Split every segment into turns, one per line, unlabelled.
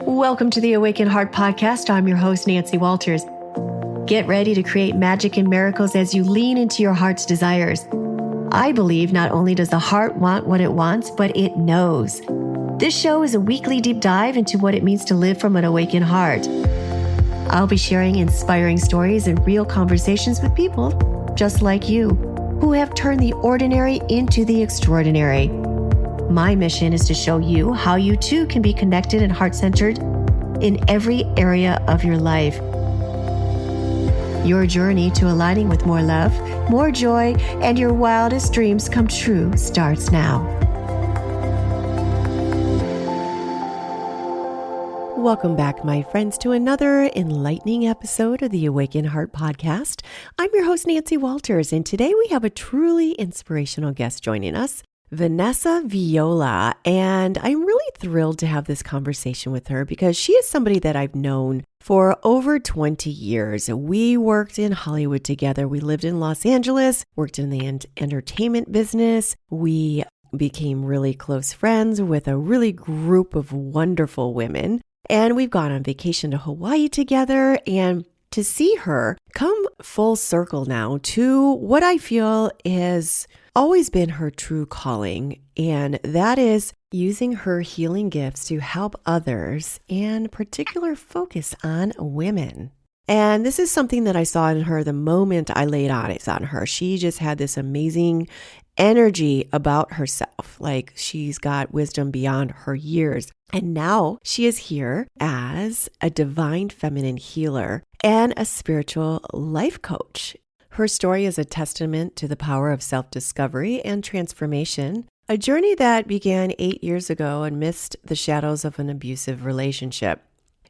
Welcome to the Awaken Heart Podcast. I'm your host, Nancy Walters. Get ready to create magic and miracles as you lean into your heart's desires. I believe not only does the heart want what it wants, but it knows. This show is a weekly deep dive into what it means to live from an awakened heart. I'll be sharing inspiring stories and real conversations with people just like you, who have turned the ordinary into the extraordinary. My mission is to show you how you too can be connected and heart-centered in every area of your life. Your journey to aligning with more love, more joy, and your wildest dreams come true starts now. Welcome back, my friends, to another enlightening episode of the Awaken Heart Podcast. I'm your host, Nancy Walters, and today we have a truly inspirational guest joining us, Vanessa Viola, and I'm really thrilled to have this conversation with her because she is somebody that I've known for over 20 years. We worked in Hollywood together. We lived in Los Angeles, worked in the entertainment business. We became really close friends with a really group of wonderful women, and we've gone on vacation to Hawaii together. And to see her come full circle now to what I feel is always been her true calling, and that is using her healing gifts to help others, and particular focus on women. And this is something that I saw in her the moment I laid eyes on her. She just had this amazing energy about herself, like she's got wisdom beyond her years. And now she is here as a divine feminine healer and a spiritual life coach. Her story is a testament to the power of self-discovery and transformation, a journey that began 8 years ago amidst the shadows of an abusive relationship.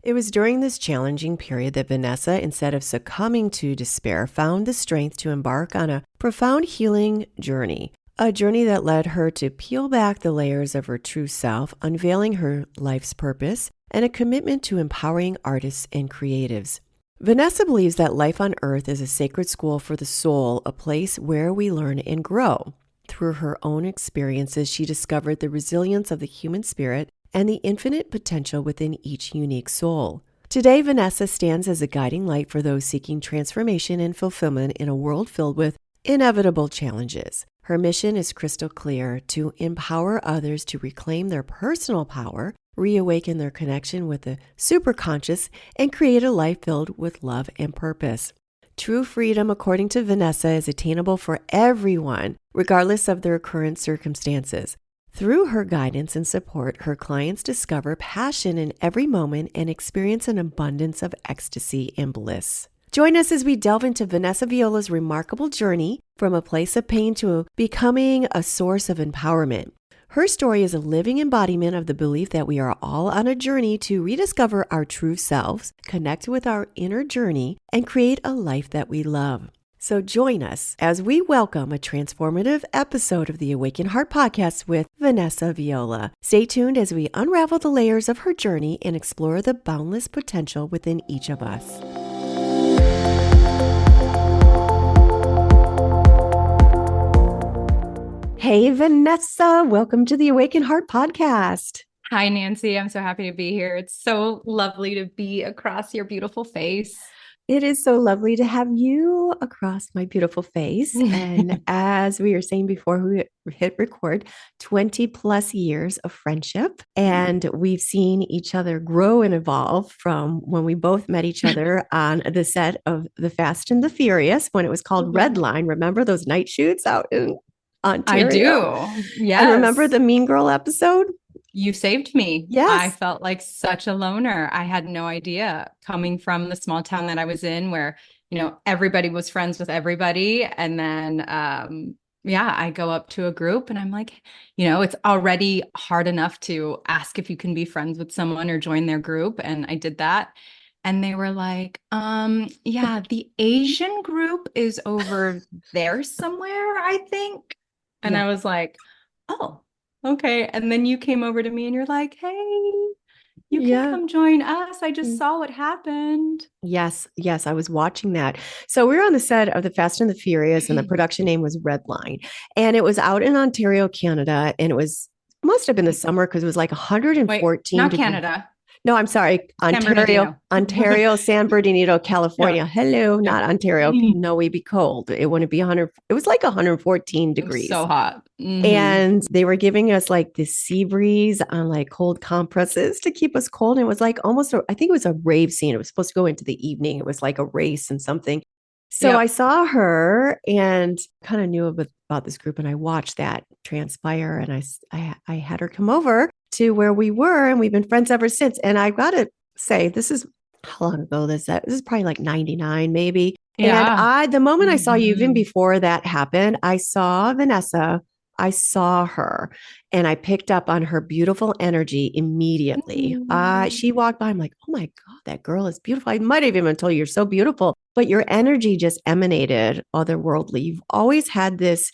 It was during this challenging period that Vanessa, instead of succumbing to despair, found the strength to embark on a profound healing journey, a journey that led her to peel back the layers of her true self, unveiling her life's purpose, and a commitment to empowering artists and creatives. Vanessa believes that life on earth is a sacred school for the soul, a place where we learn and grow. Through her own experiences, she discovered the resilience of the human spirit and the infinite potential within each unique soul. Today, Vanessa stands as a guiding light for those seeking transformation and fulfillment in a world filled with inevitable challenges. Her mission is crystal clear: to empower others to reclaim their personal power, reawaken their connection with the superconscious, and create a life filled with love and purpose. True freedom, according to Vanessa, is attainable for everyone, regardless of their current circumstances. Through her guidance and support, her clients discover passion in every moment and experience an abundance of ecstasy and bliss. Join us as we delve into Vanessa Viola's remarkable journey from a place of pain to becoming a source of empowerment. Her story is a living embodiment of the belief that we are all on a journey to rediscover our true selves, connect with our inner journey, and create a life that we love. So join us as we welcome a transformative episode of the Awaken Heart Podcast with Vanessa Viola. Stay tuned as we unravel the layers of her journey and explore the boundless potential within each of us. Hey, Vanessa, welcome to the Awaken Heart Podcast.
Hi, Nancy. I'm so happy to be here. It's so lovely to be across your beautiful face.
It is so lovely to have you across my beautiful face. And as we were saying before we hit record, 20 plus years of friendship. And we've seen each other grow and evolve from when we both met each other on the set of The Fast and the Furious, when it was called Red Line. Remember those night shoots out in Ontario?
I do. Yes.
And remember the Mean Girl episode?
You saved me.
Yes.
I felt like such a loner. I had no idea, coming from the small town that I was in where, everybody was friends with everybody. And then, I go up to a group and I'm like, it's already hard enough to ask if you can be friends with someone or join their group. And I did that. And they were like, the Asian group is over there somewhere, I think. And I was like, oh, okay. And then you came over to me and you're like, hey, you can come join us. I just saw what happened.
Yes, I was watching that. So we were on the set of The Fast and the Furious, and the production name was Red Line. And it was out in Ontario, Canada. And it must have been the summer because it was like 114.
Wait, not Canada.
No, I'm sorry.
San
Ontario,
Bernardino.
Ontario, San Bernardino,
Yeah.
California. Hello,
Yeah.
not Ontario. No, we'd be cold. It wouldn't be 100. It was like 114
It was so
degrees.
hot.
And they were giving us like this sea breeze on like cold compresses to keep us cold. And it was like almost, I think it was a rave scene. It was supposed to go into the evening. It was like a race and something. So I
Yep.
saw her and kind of knew about this group, and I watched that transpire. And I had her come over to where we were, and we've been friends ever since. And I got to say, this is how long ago this is probably like 99 maybe. And
Yeah.
the moment I saw you, even before that happened, I saw Vanessa. I saw her and I picked up on her beautiful energy immediately. She walked by. I'm like, oh my God, that girl is beautiful. I might have even told you, you're so beautiful, but your energy just emanated otherworldly. You've always had this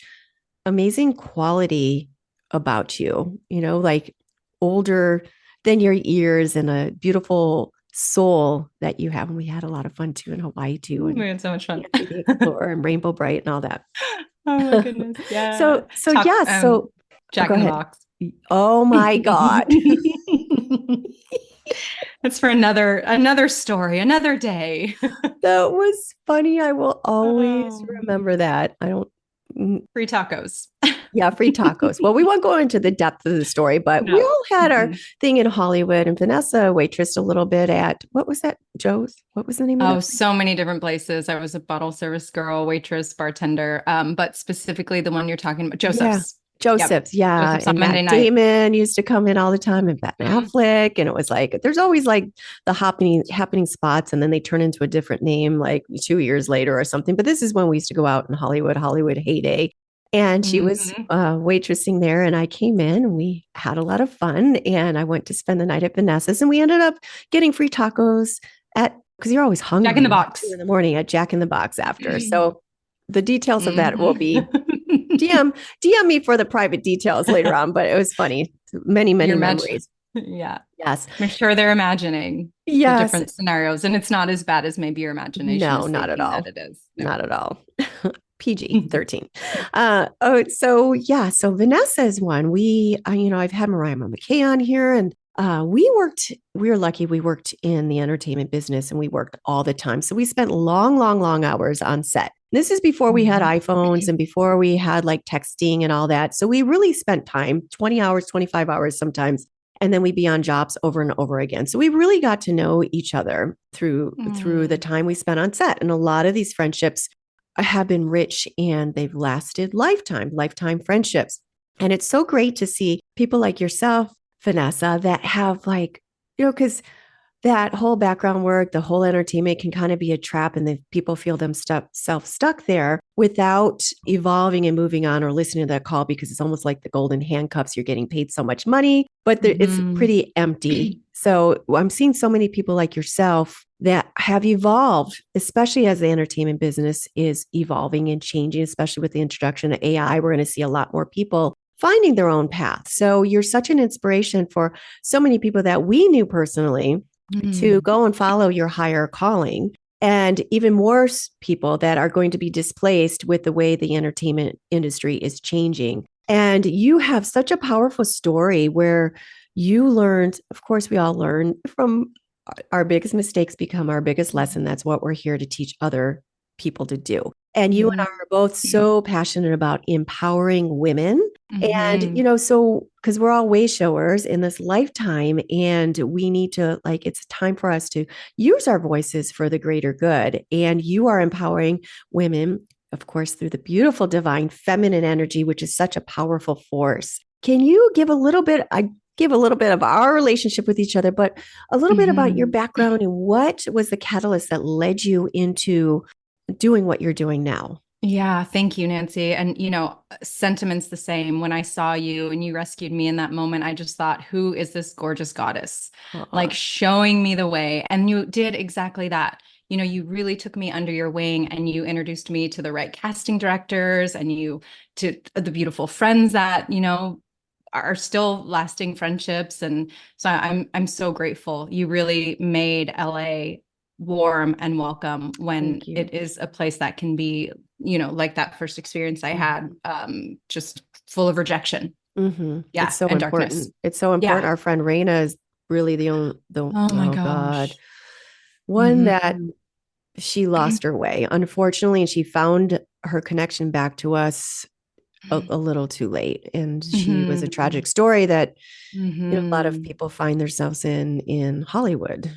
amazing quality about you, like older than your years and a beautiful soul that you have. And we had a lot of fun too in Hawaii too. And
We had so much fun.
Nancy the Explorer and Rainbow Bright and all that.
Oh my goodness. Yeah.
So yeah, so
Jack
go
in the
ahead.
Box.
Oh my God.
It's for another story, another day.
That was funny. I will always
Oh,
remember that. I don't
free tacos.
Yeah, free tacos. Well, we won't go into the depth of the story, but we
No.
all had our thing in Hollywood, and Vanessa waitressed a little bit at, what was that? Joe's? What was the name of
Oh,
that place?
so many different places. I was a bottle service girl, waitress, bartender, but specifically the one you're talking about,
Yeah.
Joseph's. Yep.
Joseph's, yeah.
Joseph's on
And
Monday
Matt
night.
Damon used to come in all the time, and Ben Affleck. And it was like, there's always like the happening spots, and then they turn into a different name like 2 years later or something. But this is when we used to go out in Hollywood heyday. And she was
Mhm.
waitressing there, and I came in, and we had a lot of fun. And I went to spend the night at Vanessa's, and we ended up getting free tacos because you're always
Jack in the
hungry at
Box.
2 in the morning at Jack in the Box after. So the details of that will be
Mhm.
DM me for the private details later on, but it was funny. Many
Your match.
memories.
Yeah.
Yes.
I'm sure they're imagining the
Yes.
different scenarios, and it's not as bad as maybe your imagination
No,
is
not at
thinking that
all.
it is. No.
Not at all. PG 13. So yeah, so Vanessa is one. I've had Mariah McKay on here, and we were lucky we worked in the entertainment business, and we worked all the time. So we spent long hours on set. This is before we had iPhones and before we had like texting and all that. So we really spent time, 20 hours, 25 hours sometimes. And then we'd be on jobs over and over again. So we really got to know each other through the time we spent on set. And a lot of these friendships have been rich, and they've lasted lifetime friendships. And it's so great to see people like yourself, Vanessa, that have like, because that whole background work, the whole entertainment can kind of be a trap, and the people feel themselves stuck there without evolving and moving on or listening to that call, because it's almost like the golden handcuffs. You're getting paid so much money, but it's pretty empty. So I'm seeing so many people like yourself that have evolved, especially as the entertainment business is evolving and changing, especially with the introduction of AI. We're going to see a lot more people finding their own path. So you're such an inspiration for so many people that we knew personally to go and follow your higher calling, and even more people that are going to be displaced with the way the entertainment industry is changing. And you have such a powerful story where you learned, of course, we all learn from our biggest mistakes become our biggest lesson. That's what we're here to teach other people to do. And you and I are both so passionate about empowering women. And, so because we're all way showers in this lifetime, and we need to, like, it's time for us to use our voices for the greater good. And you are empowering women, of course, through the beautiful divine feminine energy, which is such a powerful force. Can you give a little bit? I give a little bit of our relationship with each other, but a little bit about your background and what was the catalyst that led you into doing what you're doing now.
Yeah, thank you, Nancy. And, sentiments the same. When I saw you and you rescued me in that moment, I just thought, who is this gorgeous goddess? Like showing me the way. And you did exactly that. You really took me under your wing, and you introduced me to the right casting directors, and to the beautiful friends that, are still lasting friendships. And so I'm so grateful. You really made LA warm and welcome when it is a place that can be, like that first experience I had, just full of rejection.
Mm-hmm.
Yeah.
It's so
And
important.
darkness.
It's so important.
Yeah.
Our friend Raina is really the only,
Oh my
oh God,
gosh.
one that
Mm-hmm.
she lost her way, unfortunately, and she found her connection back to us a little too late. And she was a
Mm-hmm.
tragic story that, a lot of
Mm-hmm.
people find themselves in Hollywood,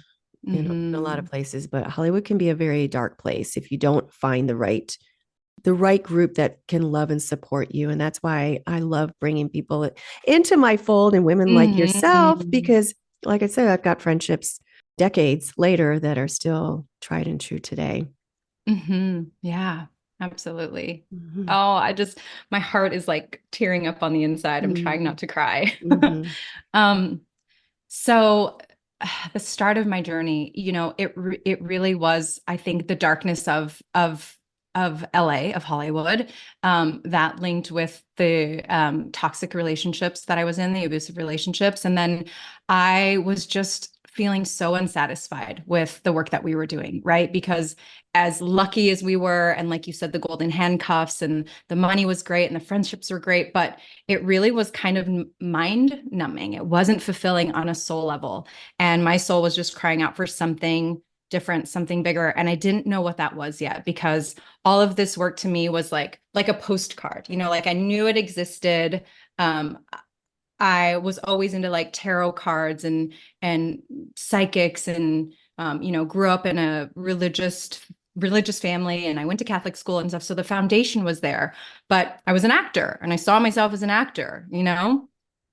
in a lot of
Mm-hmm.
places, but Hollywood can be a very dark place if you don't find the right group that can love and support you. And that's why I love bringing people into my fold and women like yourself,
Mm-hmm.
because like I said, I've got friendships decades later that are still tried and true today.
Yeah, absolutely.
Mm-hmm.
Oh, my heart is like tearing up on the inside. I'm trying not to cry.
Mm-hmm.
Um, so the start of my journey, it really was, I think, the darkness of LA, of Hollywood, that linked with the toxic relationships that I was in, the abusive relationships. And then I was just feeling so unsatisfied with the work that we were doing, right? Because as lucky as we were, and like you said, the golden handcuffs and the money was great and the friendships were great, but it really was kind of mind numbing. It wasn't fulfilling on a soul level. And my soul was just crying out for something different, something bigger. And I didn't know what that was yet, because all of this work to me was like a postcard, like I knew it existed. Um, I was always into like tarot cards and psychics, and grew up in a religious family, and I went to Catholic school and stuff. So the foundation was there, but I was an actor and I saw myself as an actor.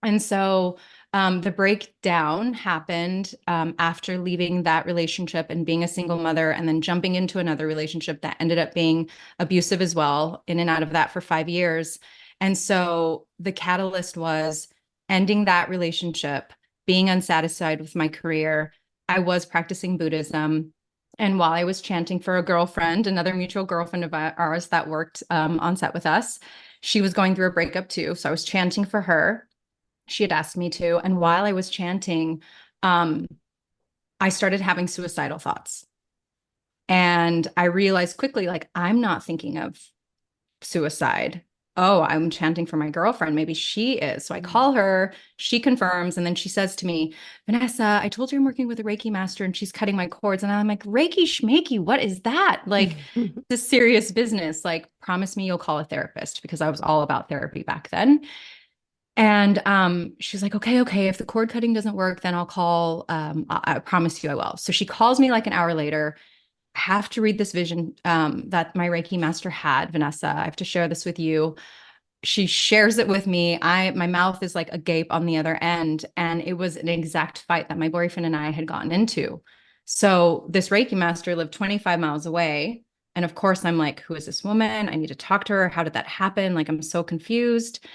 And so the breakdown happened after leaving that relationship and being a single mother, and then jumping into another relationship that ended up being abusive as well, in and out of that for 5 years. And so the catalyst was ending that relationship, being unsatisfied with my career. I was practicing Buddhism. And while I was chanting for a girlfriend, another mutual girlfriend of ours that worked on set with us, she was going through a breakup too. So I was chanting for her. She had asked me to. And while I was chanting, um, I started having suicidal thoughts. And I realized quickly, like, I'm not thinking of suicide. Oh, I'm chanting for my girlfriend. Maybe she is. So I call her, she confirms, and then she says to me, Vanessa, I told you I'm working with a Reiki master and she's cutting my cords. And I'm like, Reiki schmakey, what is that? Like, this serious business. Like, promise me you'll call a therapist, because I was all about therapy back then. And she's like, okay, if the cord cutting doesn't work, then I'll call. I promise you I will. So she calls me like an hour later. I have to read this vision that my Reiki master had, Vanessa. I have to share this with you. She shares it with me. My mouth is like agape on the other end. And it was an exact fight that my boyfriend and I had gotten into. So this Reiki master lived 25 miles away. And of course, I'm like, who is this woman? I need to talk to her. How did that happen? Like, I'm so confused.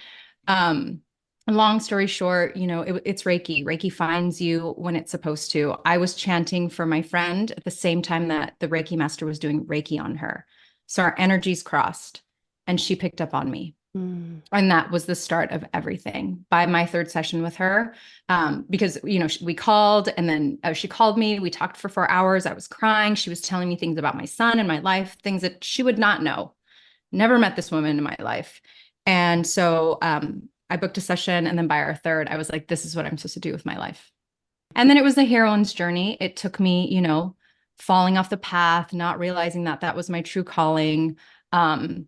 Um, Long story short, it's Reiki. Reiki finds you when it's supposed to. I was chanting for my friend at the same time that the Reiki master was doing Reiki on her. So our energies crossed, and she picked up on me.
Mm.
And that was the start of everything. By my third session with her, because we called, and then she called me. We talked for 4 hours. I was crying. She was telling me things about my son and my life, things that she would not know. Never met this woman in my life. And so I booked a session. And then by our third, I was like, this is what I'm supposed to do with my life. And then it was the heroine's journey. It took me, falling off the path, not realizing that that was my true calling. Um,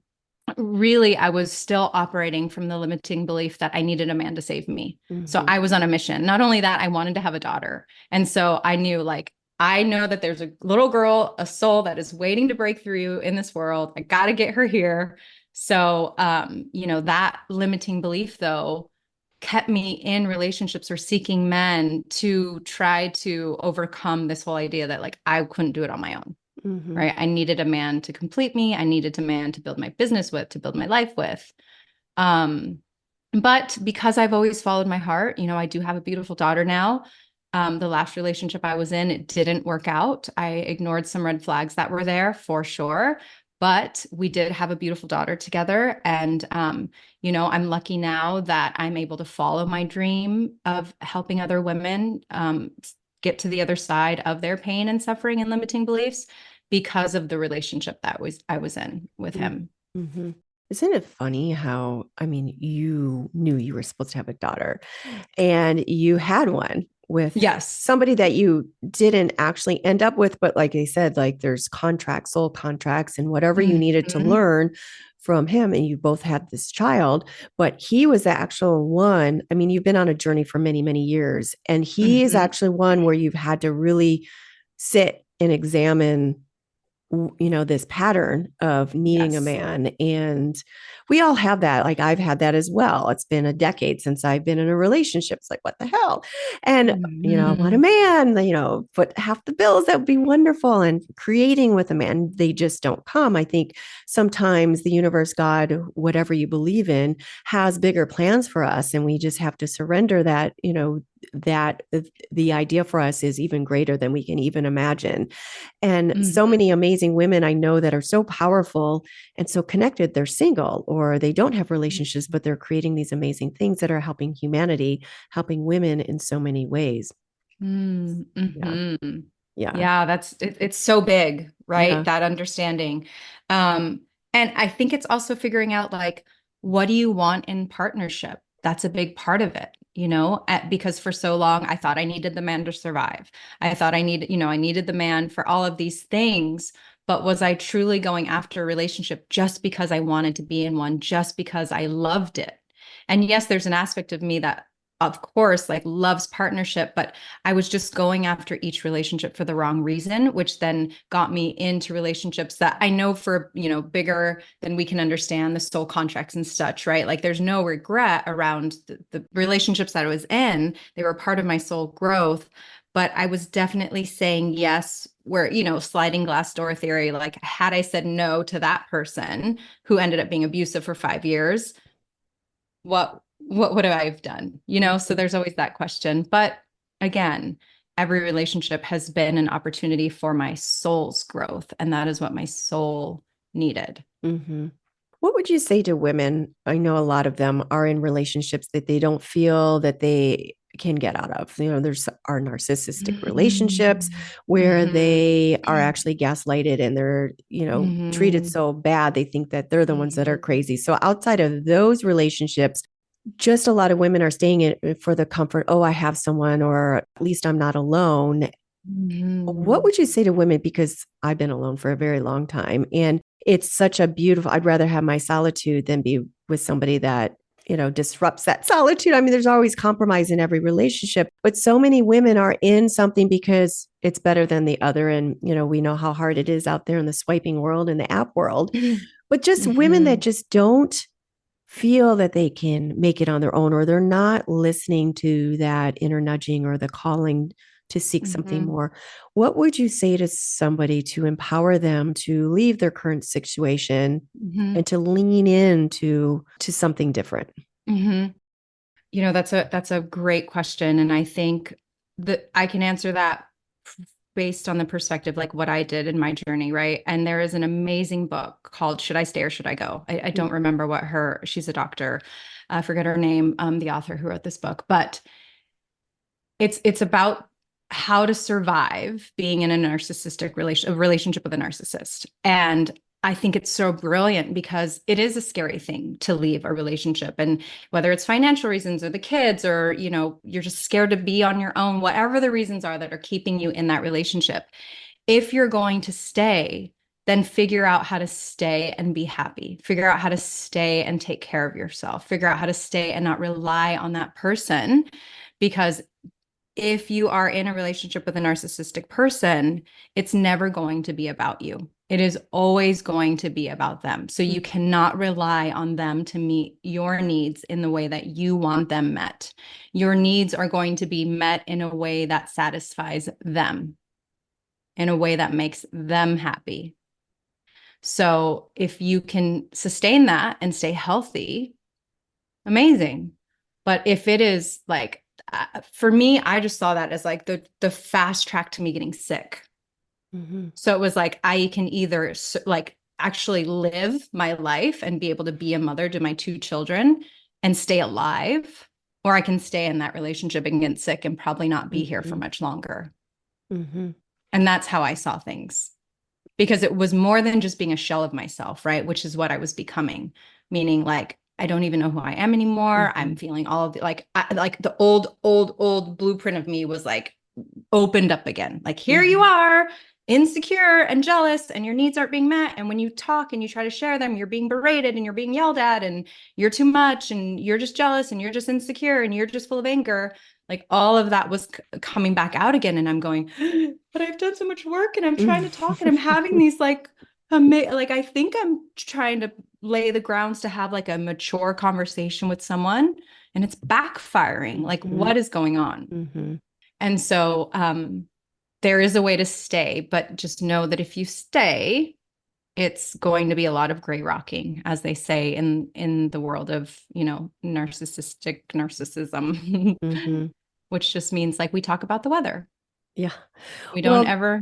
Really, I was still operating from the limiting belief that I needed a man to save me. So
Mm-hmm.
I was on a mission. Not only that, I wanted to have a daughter. And so I knew, like, I know that there's a little girl, a soul that is waiting to break through in this world. I got to get her here. So, that limiting belief, though, kept me in relationships or seeking men to try to overcome this whole idea that, like, I couldn't do it on my own.
Mm-hmm.
Right. I needed a man to complete me. I needed a man to build my business with, to build my life with. Um, but because I've always followed my heart, I do have a beautiful daughter now. The last relationship I was in, it didn't work out. I ignored some red flags that were there for sure. But we did have a beautiful daughter together. And, I'm lucky now that I'm able to follow my dream of helping other women get to the other side of their pain and suffering and limiting beliefs, because of the relationship that I was in with him.
Mm-hmm. Isn't it funny how, I mean, you knew you were supposed to have a daughter and you had one, with
Yes.
somebody that you didn't actually end up with, but like I said, like there's contracts, soul contracts, and whatever you needed to
Mhm.
learn from him, and you both had this child, but he was the actual one. I mean, you've been on a journey for many, many years, and he is
Mhm.
actually one where you've had to really sit and examine, this pattern of needing a
Yes.
man. And we all have that. Like I've had that as well. It's been a decade since I've been in a relationship. It's like, what the hell? And, I want a
Mhm.
man, foot half the bills. That would be wonderful. And creating with a man, they just don't come. I think sometimes the universe, God, whatever you believe in, has bigger plans for us. And we just have to surrender that, that the idea for us is even greater than we can even imagine. And so
Mhm.
many amazing women I know that are so powerful and so connected, they're single or they don't have relationships, but they're creating these amazing things that are helping humanity, helping women in so many ways. Yeah.
Mm-hmm.
Yeah.
Yeah, it's so big, right?
Yeah.
That understanding. Um, and I think it's also figuring out like, what do you want in partnership? That's a big part of it, because for so long I thought I needed the man to survive. I thought I needed the man for all of these things. But was I truly going after a relationship just because I wanted to be in one, just because I loved it? And yes, there's an aspect of me that, of course, like loves partnership, but I was just going after each relationship for the wrong reason, which then got me into relationships that I know for, bigger than we can understand, the soul contracts and such, right? Like there's no regret around the relationships that I was in. They were part of my soul growth. But I was definitely saying yes, where, sliding glass door theory, like had I said no to that person who ended up being abusive for 5 years, what would I have done? So there's always that question. But again, every relationship has been an opportunity for my soul's growth, and that is what my soul needed.
Mm-hmm. What would you say to women? I know a lot of them are in relationships that they don't feel that they can get out of. There's our narcissistic relationships
Mhm.
where
Mhm.
they are actually gaslighted and they're, treated
Mhm.
so bad. They think that they're the ones that are
Mhm.
crazy. So outside of those relationships, just a lot of women are staying in for the comfort. Oh, I have someone, or at least I'm not alone. What
Mhm.
would you say to women? Because I've been alone for a very long time. And it's such a beautiful, I'd rather have my solitude than be with somebody that, disrupts that solitude. I mean, there's always compromise in every relationship, but so many women are in something because it's better than the other. And, we know how hard it is out there in the swiping world and the app world, but just women that
Mhm.
just don't feel that they can make it on their own, or they're not listening to that inner nudging or the calling to seek something
Mhm.
more. What would you say to somebody to empower them to leave their current situation
Mhm.
and to lean into to something different?
Mhm. That's a great question. And I think that I can answer that based on the perspective, like what I did in my journey, right? And there is an amazing book called Should I Stay or Should I Go? I don't remember she's a doctor. I forget her name, the author who wrote this book, but it's about how to survive being in a relationship with a narcissist. And I think it's so brilliant because it is a scary thing to leave a relationship. And whether it's financial reasons or the kids, or, you're just scared to be on your own, whatever the reasons are that are keeping you in that relationship. If you're going to stay, then figure out how to stay and be happy. Figure out how to stay and take care of yourself. Figure out how to stay and not rely on that person, because if you are in a relationship with a narcissistic person, it's never going to be about you. It is always going to be about them. So you cannot rely on them to meet your needs in the way that you want them met. Your needs are going to be met in a way that satisfies them, in a way that makes them happy. So if you can sustain that and stay healthy, amazing. But if it is like, for me, I just saw that as like the fast track to me getting sick.
Mm-hmm.
So it was like I can either like actually live my life and be able to be a mother to my two children and stay alive, or I can stay in that relationship and get sick and probably not be here for
Mm-hmm.
much longer.
Mm-hmm.
And that's how I saw things, because it was more than just being a shell of myself, right? Which is what I was becoming, meaning like I don't even know who I am anymore. I'm feeling all of the like the old blueprint of me was like opened up again. Like, here you are, insecure and jealous, and your needs aren't being met. And when you talk and you try to share them, you're being berated and you're being yelled at, and you're too much, and you're just jealous, and you're just insecure, and you're just full of anger. Like, all of that was coming back out again. And I'm going, but I've done so much work, and I'm trying to talk, and I'm having these like, I think I'm trying to lay the grounds to have like a mature conversation with someone, and it's backfiring. Like, what is going on? And so there is a way to stay, but just know that if you stay, it's going to be a lot of gray rocking, as they say in the world of, narcissistic narcissism, which just means like we talk about the weather.
Yeah.
We don't ever,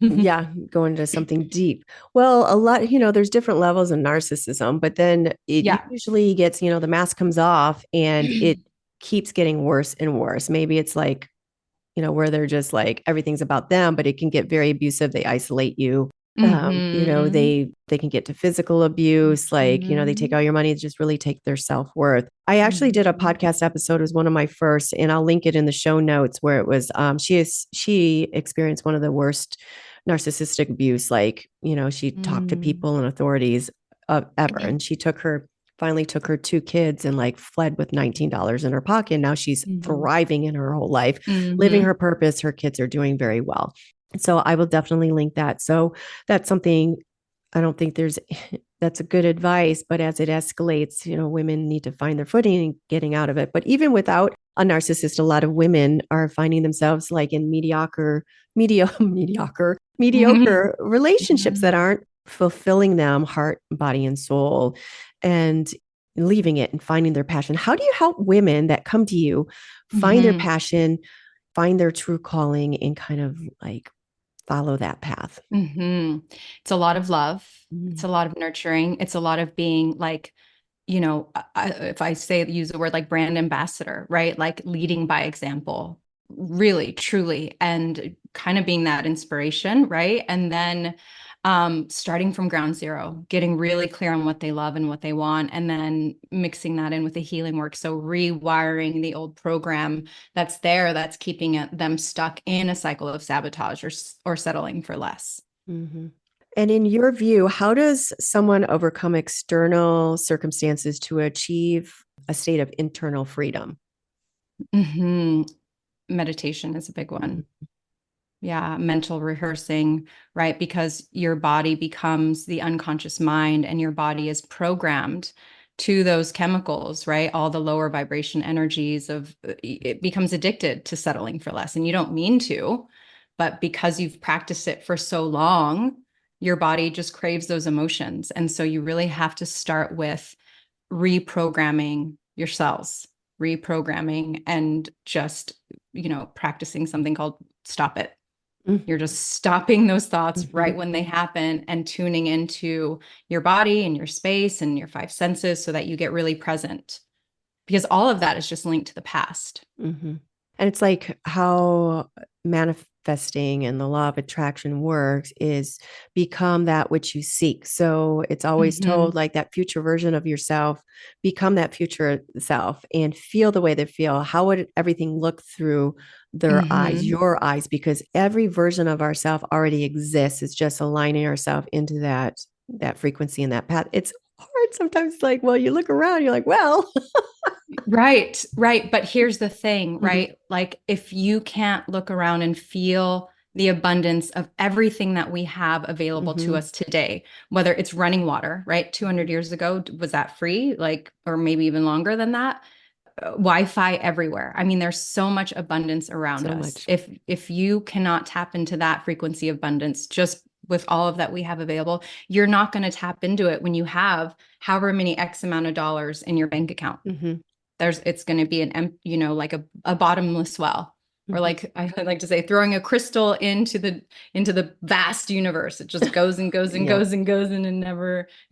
yeah, go into something deep. Well, a lot, there's different levels of narcissism, but then it usually gets, the mask comes off and it keeps getting worse and worse. Maybe it's like, where they're just like everything's about them, but it can get very abusive. They isolate you. They can get to physical abuse, like, they take all your money, just really take their self-worth. I actually did a podcast episode, it was one of my first, and I'll link it in the show notes, where it was she experienced one of the worst narcissistic abuse. Like, she talked to people and authorities ever, and she finally took her two kids and like fled with $19 in her pocket. Now she's thriving in her whole life, living her purpose. Her kids are doing very well. So I will definitely link that. So that's something I don't think that's a good advice, but as it escalates, women need to find their footing and getting out of it. But even without a narcissist, a lot of women are finding themselves like in mediocre relationships that aren't fulfilling them, heart, body, and soul, and leaving it and finding their passion. How do you help women that come to you find their passion, find their true calling, and kind of like follow that path?
It's a lot of love. It's a lot of nurturing. It's a lot of being like, if I use the word like brand ambassador, right? Like leading by example, really, truly, and kind of being that inspiration, right? And then starting from ground zero, getting really clear on what they love and what they want, and then mixing that in with the healing work. So rewiring the old program that's there, that's keeping them stuck in a cycle of sabotage or settling for less.
And in your view, how does someone overcome external circumstances to achieve a state of internal freedom?
Meditation is a big one. Yeah, mental rehearsing, right? Because your body becomes the unconscious mind, and your body is programmed to those chemicals, right? All the lower vibration energies it becomes addicted to settling for less. And you don't mean to, but because you've practiced it for so long, your body just craves those emotions. And so you really have to start with reprogramming your cells, reprogramming, and just, practicing something called stop it. You're just stopping those thoughts right when they happen and tuning into your body and your space and your five senses so that you get really present, because all of that is just linked to the past.
And it's like how manifesting and the law of attraction works is become that which you seek. So it's always told like that future version of yourself, become that future self and feel the way they feel. How would everything look through their eyes, your eyes? Because every version of ourself already exists. It's just aligning ourselves into that frequency and that path. It's hard sometimes, like, well, you look around, you're like, well,
Right. But here's the thing, right? Like, if you can't look around and feel the abundance of everything that we have available to us today, whether it's running water, right? 200 years ago, was that free? Like, or maybe even longer than that? Wi-Fi everywhere. I mean, there's so much abundance around us. If you cannot tap into that frequency of abundance, just with all of that we have available, you're not going to tap into it when you have however many X amount of dollars in your bank account. It's going to be like a bottomless well, or like I like to say, throwing a crystal into the vast universe. It just goes and goes and goes and goes, and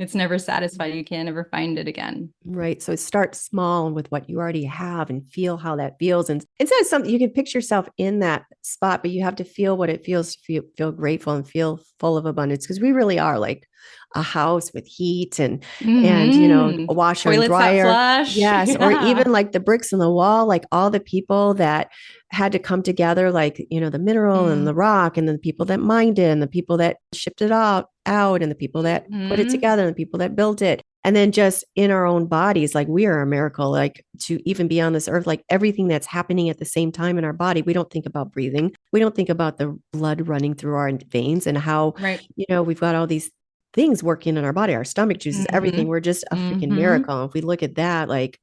it's never satisfied. You can't ever find it again.
Right. So start small with what you already have and feel how that feels. And instead of something, you can picture yourself in that spot, but you have to feel what it feels to feel grateful and feel full of abundance, because we really are like a house with heat and a washer and
Toilets that
dryer.
flush.
Yes. Or
Yeah.
even like the bricks in the wall, like all the people that had to come together, like, the mineral and the rock, and then the people that mined it, and the people that shipped it out, and the people that put it together, and the people that built it. And then just in our own bodies, like we are a miracle, like to even be on this earth, like everything that's happening at the same time in our body. We don't think about breathing. We don't think about the blood running through our veins and how,
Right.
we've got all these things working in our body, our stomach juices, everything. We're just a freaking miracle. And if we look at that, like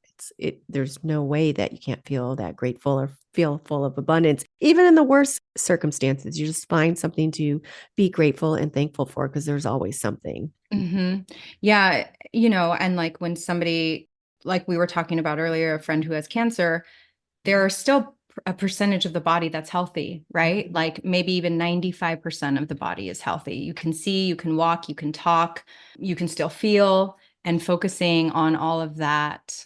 there's no way that you can't feel that grateful or feel full of abundance. Even in the worst circumstances, you just find something to be grateful and thankful for, because there's always something.
Yeah. And like when somebody, like we were talking about earlier, a friend who has cancer, there are still a percentage of the body that's healthy, right? Like maybe even 95% of the body is healthy. You can see, you can walk, you can talk, you can still feel, and focusing on all of that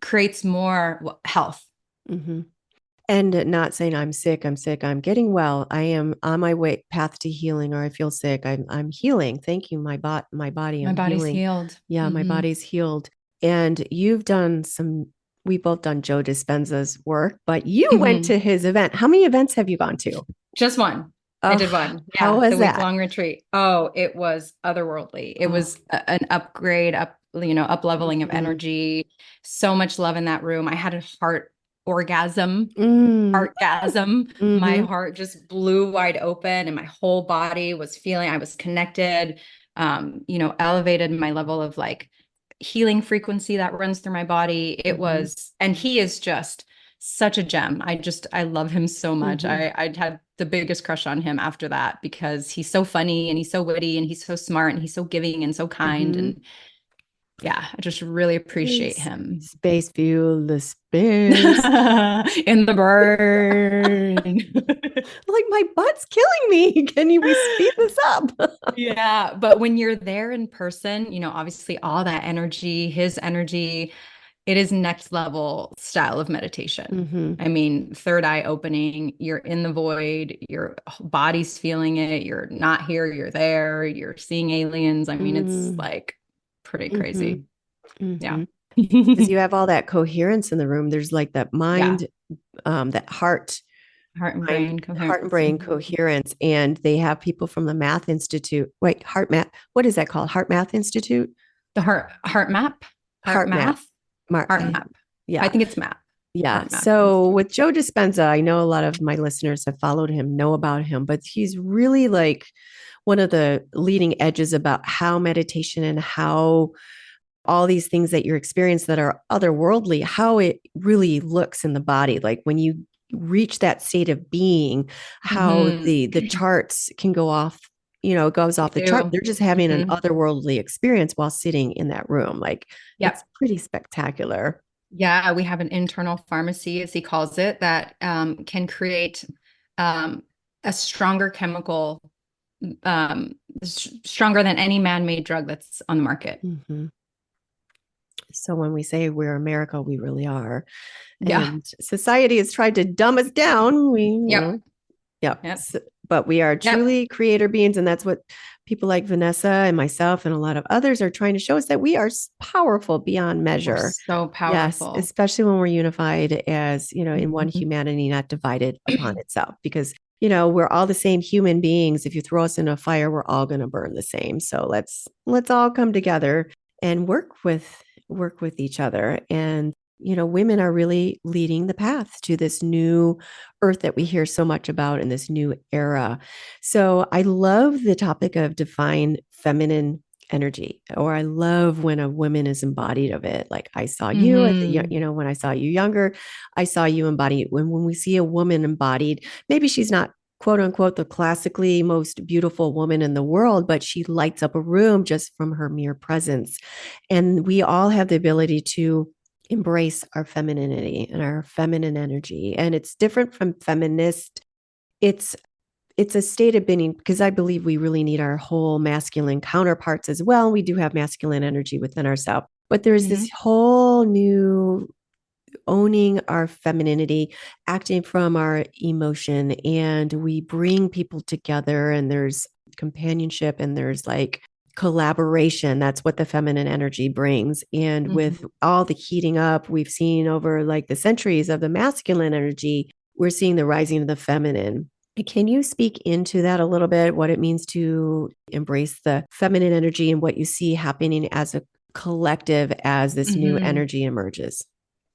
creates more health.
Mm-hmm. And not saying I'm sick, I'm getting well, I am on my way path to healing, or I feel sick, I'm healing. Thank you, my body,
My
I'm
body's
healing.
healed.
Yeah, my body's healed. And we've both done Joe Dispenza's work, but you went to his event. How many events have you gone to?
Just one. I
Oh,
did one.
how
Yeah,
was
the
that?
week-long retreat. Oh, it was otherworldly. It was an upgrade, up leveling of energy. So much love in that room. I had a heart orgasm. Heartgasm. My heart just blew wide open, and my whole body was feeling, I was connected, elevated my level of like healing frequency that runs through my body. It was, and he is just such a gem. I love him so much. I had the biggest crush on him after that, because he's so funny and he's so witty and he's so smart and he's so giving and so kind. And yeah, I just really appreciate him.
Space fuel, the space
in the burn.
like my butt's killing me. Can we speed this up?
Yeah, but when you're there in person, obviously all that energy, his energy, it is next level style of meditation. I mean, third eye opening, you're in the void, your body's feeling it, you're not here, you're there, you're seeing aliens. I mean, it's like pretty crazy. Yeah.
Because you have all that coherence in the room. There's like that mind, that heart
and
brain coherence. And they have people from the Math Institute. Wait, Heart Math. What is that called? Heart Math Institute?
The heart map? Heart math? Heart map.
Yeah.
I think it's map.
Yeah. So with Joe Dispenza, I know a lot of my listeners have followed him, know about him, but he's really like one of the leading edges about how meditation and how all these things that you're experiencing that are otherworldly, how it really looks in the body. Like when you reach that state of being, how the charts can go off, it goes off the chart. They're just having an otherworldly experience while sitting in that room. Like it's pretty spectacular.
Yeah, we have an internal pharmacy, as he calls it, that can create a stronger chemical, stronger than any man-made drug that's on the market.
So when we say we're America, we really are. And society has tried to dumb us down. But we are truly creator beings. And that's what people like Vanessa and myself and a lot of others are trying to show us, that we are powerful beyond measure.
We're so powerful.
Yes, especially when we're unified as, in one humanity, not divided upon itself. Because, we're all the same human beings. If you throw us in a fire, we're all going to burn the same. So let's all come together and work with each other. And women are really leading the path to this new earth that we hear so much about in this new era. So I love the topic of divine feminine energy, or I love when a woman is embodied of it. Like I saw you at the, when I saw you younger, I saw you embodied. When we see a woman embodied, maybe she's not quote unquote the classically most beautiful woman in the world, but she lights up a room just from her mere presence. And we all have the ability to embrace our femininity and our feminine energy. And it's different from feminist. It's a state of being, because I believe we really need our whole masculine counterparts as well. We do have masculine energy within ourselves, but there's this whole new owning our femininity, acting from our emotion, and we bring people together, and there's companionship, and there's like collaboration. That's what the feminine energy brings. And with all the heating up we've seen over like the centuries of the masculine energy, we're seeing the rising of the feminine. Can you speak into that a little bit, what it means to embrace the feminine energy and what you see happening as a collective as this new
Mm-hmm.
energy emerges?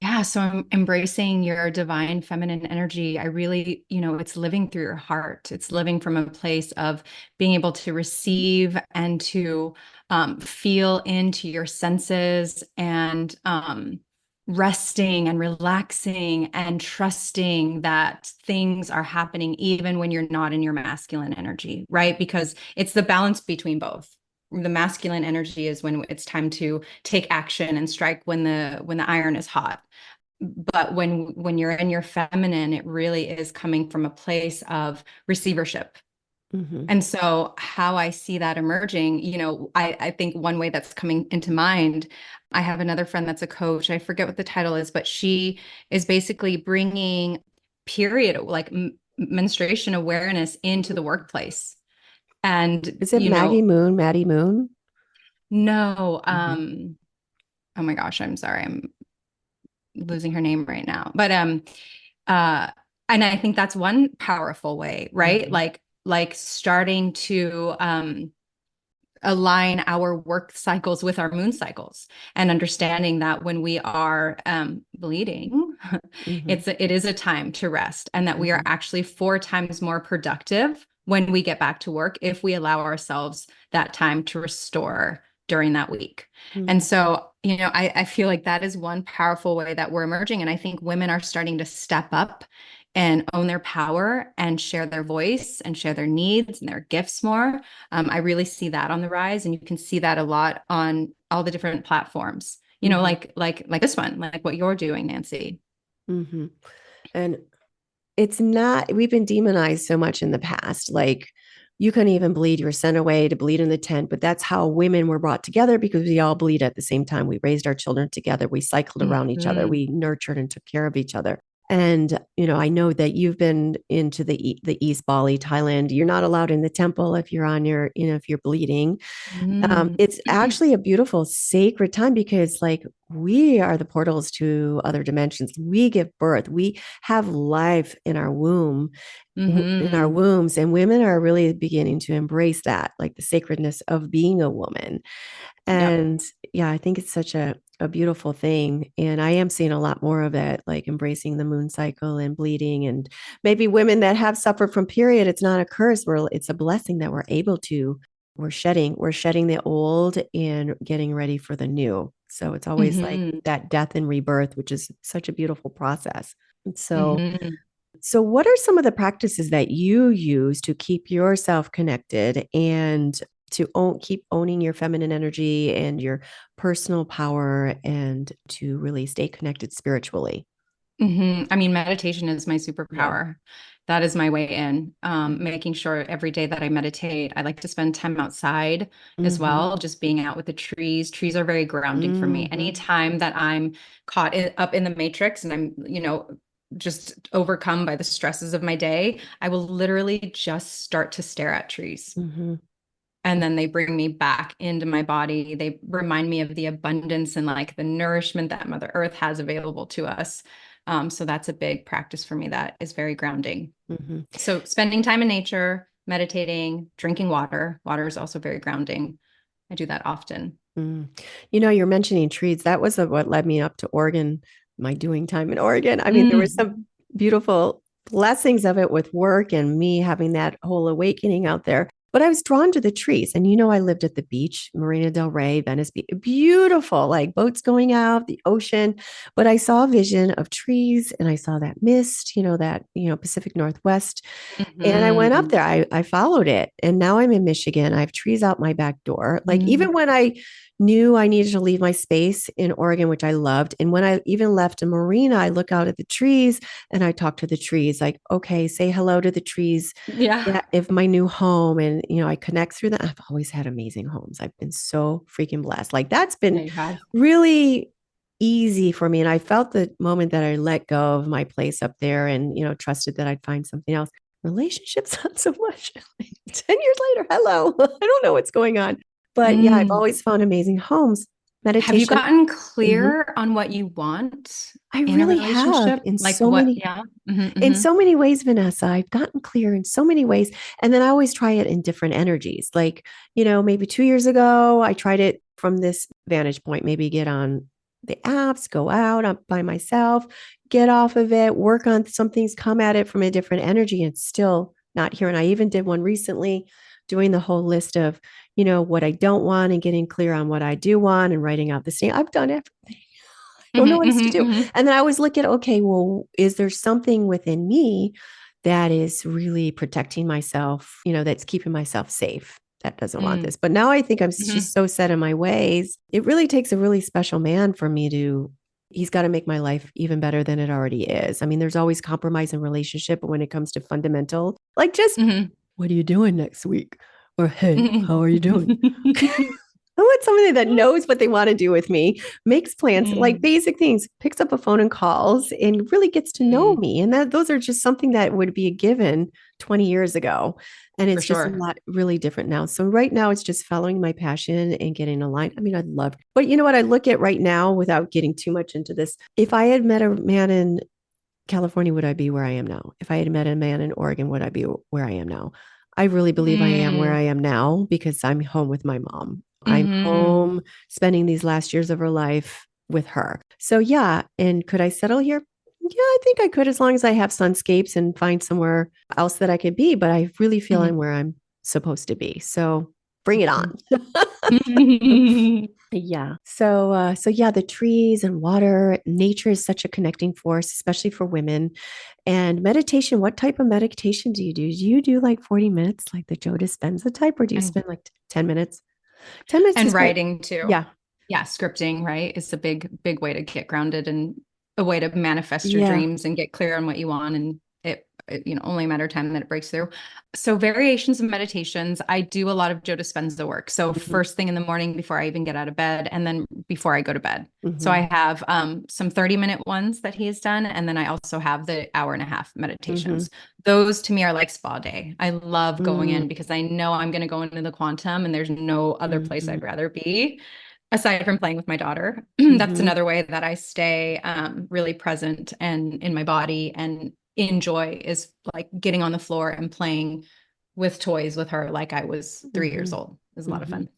Yeah, so I'm embracing your divine feminine energy. I really, it's living through your heart. It's living from a place of being able to receive and to feel into your senses and resting and relaxing and trusting that things are happening even when you're not in your masculine energy, right? Because it's the balance between both. The masculine energy is when it's time to take action and strike when the iron is hot, but when you're in your feminine, it really is coming from a place of receivership.
Mm-hmm.
And so how I see that emerging, I think one way that's coming into mind, I have another friend that's a coach. I forget what the title is, but she is basically bringing period, like menstruation awareness into the workplace. And,
Is it Maggie Moon, Maddie Moon?
no,
Mm-hmm.
oh my gosh, I'm sorry. I'm losing her name right now. But uh and I think that's one powerful way, right?
Mm-hmm.
Like starting to align our work cycles with our moon cycles and understanding that when we are bleeding,
Mm-hmm.
it is a time to rest, and that we are
Mm-hmm.
actually 4 times more productive when we get back to work if we allow ourselves that time to restore during that week. And
Mm-hmm.
so, I feel like that is one powerful way that we're emerging. And I think women are starting to step up and own their power and share their voice and share their needs and their gifts more. I really see that on the rise, and you can see that a lot on all the different platforms.
Mm-hmm.
Like this one, like what you're doing, Nancy.
Mm-hmm. And it's not, we've been demonized so much in the past. Like you couldn't even bleed. You were sent away to bleed in the tent. But that's how women were brought together because we all bleed at the same time. We raised our children together. We cycled around each other.
Mm-hmm.
We nurtured and took care of each other. And I know that you've been into the East Bali, Thailand. You're not allowed in the temple if you're on your, if you're bleeding.
Mm.
It's actually a beautiful sacred time because like we are the portals to other dimensions. We give birth. We have life in our womb, in our
Mm-hmm.
wombs, and women are really beginning to embrace that, like the sacredness of being a woman.
Yep.
And yeah, I think it's such a beautiful thing. And I am seeing a lot more of it, like embracing the moon cycle and bleeding. And maybe women that have suffered from period, it's not a curse. It's a blessing that we're able to, we're shedding the old and getting ready for the new. So it's always like
Mm-hmm.
that death and rebirth, which is such a beautiful process. And
Mm-hmm.
so what are some of the practices that you use to keep yourself connected and to keep owning your feminine energy and your personal power and to really stay connected spiritually?
I mean, meditation is my
Yeah.
superpower. That is my way in. Making sure every day that I meditate, I like to spend time outside as
Mm-hmm.
well, just being out with the trees. Trees are very grounding for me.
Mm-hmm.
Anytime that I'm caught up in the matrix and I'm, just overcome by the stresses of my day, I will literally just start to stare at trees.
Mm-hmm.
And then they bring me back into my body. They remind me of the abundance and like the nourishment that Mother Earth has available to us. So that's a big practice for me that is very grounding.
Mm-hmm.
So spending time in nature, meditating, drinking water. Water is also very grounding. I do that often.
Mm. You're mentioning trees. That was what led me up to Oregon, my doing time in Oregon. I mean, there were
Mm.
some beautiful blessings of it with work and me having that whole awakening out there. But I was drawn to the trees. And I lived at the beach, Marina del Rey, Venice Beach, beautiful, like boats going out, the ocean. But I saw a vision of trees and I saw that mist, Pacific Northwest. And I went up
Mhm.
there. I followed it. And now I'm in Michigan. I have trees out my back door. Like
Mm.
even when I knew I needed to leave my space in Oregon, which I loved. And when I even left a marina, I look out at the trees and I talk to the trees, like, okay, say hello to the trees.
Yeah.
Yeah, if my new home and I connect through that. I've always had amazing homes. I've been so freaking blessed. Like that's
Yeah,
been
you have.
really easy for me. And I felt the moment that I let go of my place up there and trusted that I'd find something else. Relationships, not so much. 10 years later, hello. I don't know what's going on. But yeah, I've
Mm.
always found amazing homes.
Have you
Meditation.
gotten
Mhm.
clear on what you want
I
in a
really have
relationship? Like what? Yeah.
in
Mm-hmm,
so many ways, Vanessa. I've gotten clear in so many ways. And then I always try it in different energies. Like, maybe 2 years ago, I tried it from this vantage point, maybe get on the apps, go out by myself, get off of it, work on some things, come at it from a different energy, and still not here. And I even did one recently doing the whole list of, what I don't want and getting clear on what I do want and writing out the same. I've done everything. Don't know
mm-hmm,
what else to
mm-hmm,
do.
mm-hmm,
And then I always look at, okay, well, is there something within me that is really protecting myself, that's keeping myself safe? That doesn't want this. But now I think I'm
mm-hmm,
just so set in my ways. It really takes a really special man for me he's got to make my life even better than it already is. I mean, there's always compromise in relationship, but when it comes to fundamental, like just,
mm-hmm,
what are you doing next week? Or, hey, how are you doing?
mm-hmm.
I want somebody that knows what they want to do with me, makes plans, like
Mm,
basic things, picks up a phone and calls and really gets to know
mm,
me. And those are just something that would be a given 20 years ago. And
for
it's just a
sure.
lot really different now. So right now it's just following my passion and getting aligned. I mean, I'd love, but you know what? I look at right now without getting too much into this. If I had met a man in California, would I be where I am now? If I had met a man in Oregon, would I be where I am now? I really believe I am where
Mm,
I am now because I'm home with my mom. I'm
mm-hmm.
home spending these last years of her life with her. So, yeah. And could I settle here? Yeah, I think I could as long as I have sunscapes and find somewhere else that I could be. But I really feel I'm where I'm supposed to be. So, bring it on.
Mm-hmm.
Yeah. So yeah, the trees and water, nature is such a connecting force, especially for women. And meditation, what type of meditation do you do? Do you do like 40 minutes, like the Joe Dispenza type, or do you
And
spend like 10 minutes? 10 minutes
and
is great.
writing too.
Yeah.
Yeah, scripting, right, is a big way to get grounded and a way to manifest your
Yeah.
dreams and get clear on what you want. And only a matter of time that it breaks through. So variations of meditations, I do a lot of Joe Dispenza work. So
Hmm.
first thing in the morning before I even get out of bed, and then before I go to bed. So
Hmm.
I have some 30-minute ones that he has done, and then I also have the hour and a half
Hmm.
meditations. Those to me are like spa day. I love going
Hmm.
in because I know I'm going to go into the quantum, and there's no other place
Hmm.
I'd rather be aside from playing with my daughter. That's
Hmm.
another way that I stay really present and in my body and enjoy is like getting on the floor and playing with toys with her like I was 3 years
Hmm.
old. It was a lot of
Hmm.
fun.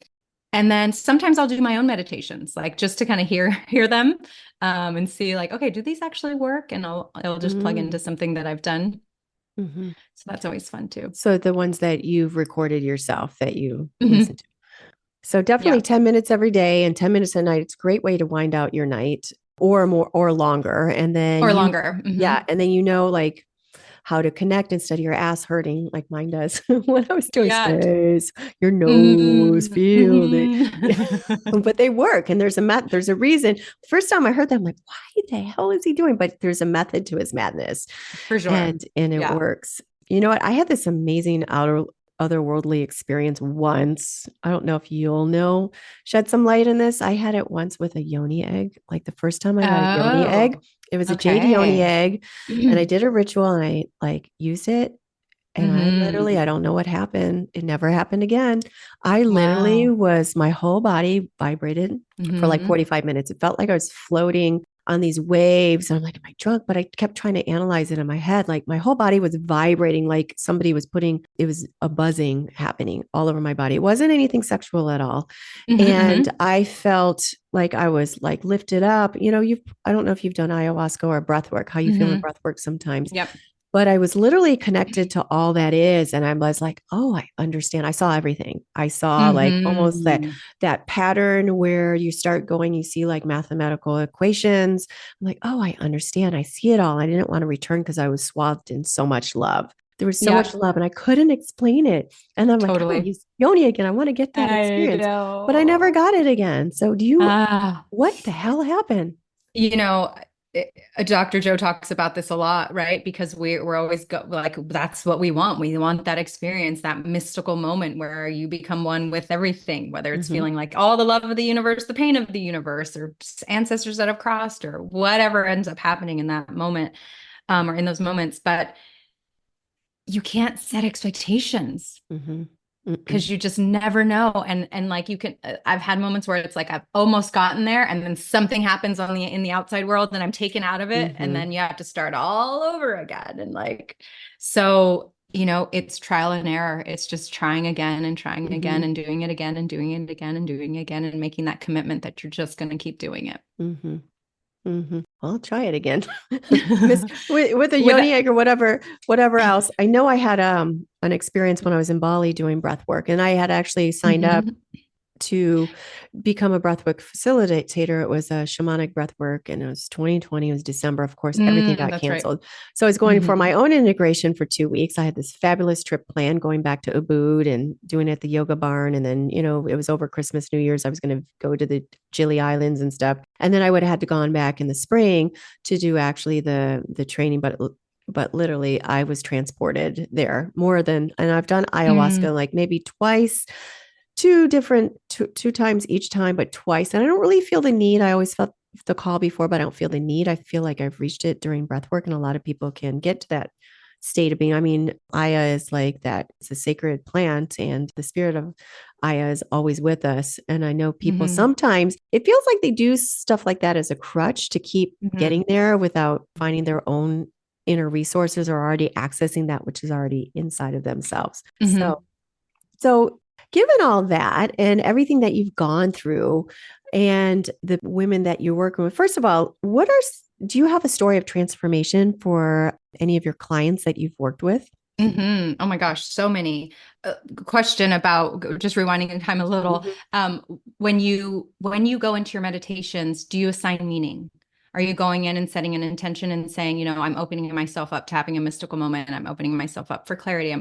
And then sometimes I'll do my own meditations, like just to kind of hear them and see like, okay, do these actually work? And I'll just plug
Hmm.
into something that I've done.
Hmm.
So that's always fun too.
So the ones that you've recorded yourself that you listen
Hmm.
to. So definitely
Yeah,
10 minutes every day and 10 minutes a night. It's a great way to wind out your night or more or longer. And then
or longer.
yeah, and then like how to connect instead of your ass hurting like mine does when I was doing
Yeah.
space, your nose,
Mhm.
feel the,
Mhm.
but they work and there's a reason. First time I heard them, I'm like, why the hell is he doing? But there's a method to his madness
For sure.
and it
Yeah.
works. You know what? I had this amazing otherworldly experience once. I don't know if you'll know, shed some light in this. I had it once with a yoni egg. Like the first time I got a yoni egg,
Oh,
it was a jade yoni
okay.
egg, and I did a ritual and I like used it. And I
Hmm.
don't know what happened. It never happened again. I literally
Wow.
my whole body vibrated for like
Hmm.
45 minutes. It felt like I was floating on these waves. And I'm like, am I drunk? But I kept trying to analyze it in my head. Like my whole body was vibrating, like somebody was it was a buzzing happening all over my body. It wasn't anything sexual at all. And
Hmm.
I felt like I was like lifted up. I don't know if you've done ayahuasca or breath work, how you feel in
Hmm.
breath work sometimes.
Yep.
But I was literally connected to all that is. And I was like, oh, I understand. I saw everything. I saw like almost
Hmm.
that pattern where you start going, you see like mathematical equations. I'm like, oh, I understand. I see it all. I didn't want to return because I was swathed in so much love. There was so much
Yep.
love and I couldn't explain it. And I'm like, oh,
Totally.
use Yoni again. I want to get that
I
experience. But I never
know.
got it again. So
Ah.
what the hell happened?
You know, Dr. Joe talks about this a lot, right? Because we're always like that's what we want. We want that experience, that mystical moment where you become one with everything, whether it's
Mm-hmm.
feeling like all the love of the universe, the pain of the universe, or ancestors that have crossed, or whatever ends up happening in that moment, or in those moments. But you can't set expectations.
Mm-hmm. Mm-mm.
because you just never know. And like you can, I've had moments where it's like I've almost gotten there, and then something happens on the in the outside world, and I'm taken out of it, and
Mm-hmm.
then you have to start all over again. And like, so it's trial and error. It's just trying again and trying again
Mm-hmm.
and doing it again and doing it again and doing it again and making that commitment that you're just going to keep doing it.
Mm-hmm. Mm-hmm. Well, I'll try it again. Miss with a
With
yoni
that.
egg or whatever else. I know I had an experience when I was in Bali doing breath work, and I had actually signed up
Mhm.
to become a breathwork facilitator. It was a shamanic breathwork, and it was 2020. It was December. Of course, everything got
That's right.
canceled. So I was going for my
Mhm.
own integration for 2 weeks. I had this fabulous trip planned, going back to Ubud and doing it at the yoga barn. And then, it was over Christmas, New Year's. I was going to go to the Gili Islands and stuff. And then I would have had to gone back in the spring to do actually the training, but literally I was transported there more than, and I've done ayahuasca
Mm.
like maybe twice, two times each time, but twice. And I don't really feel the need. I always felt the call before, but I don't feel the need. I feel like I've reached it during breath work, and a lot of people can get to that state of being. I mean, Aya is like that. It's a sacred plant, and the spirit of Aya is always with us. And I know people
Mhm.
sometimes it feels like they do stuff like that as a crutch to keep
Mhm.
getting there without finding their own inner resources or already accessing that which is already inside of themselves. So
Mhm.
so, given all that and everything that you've gone through and the women that you're working with, first of all, do you have a story of transformation for any of your clients that you've worked with?
Oh my gosh, so many. Question about just rewinding in time a little.
Mhm.
When you go into your meditations, do you assign meaning? Are you going in and setting an intention and saying, I'm opening myself up to having a mystical moment, and I'm opening myself up for clarity?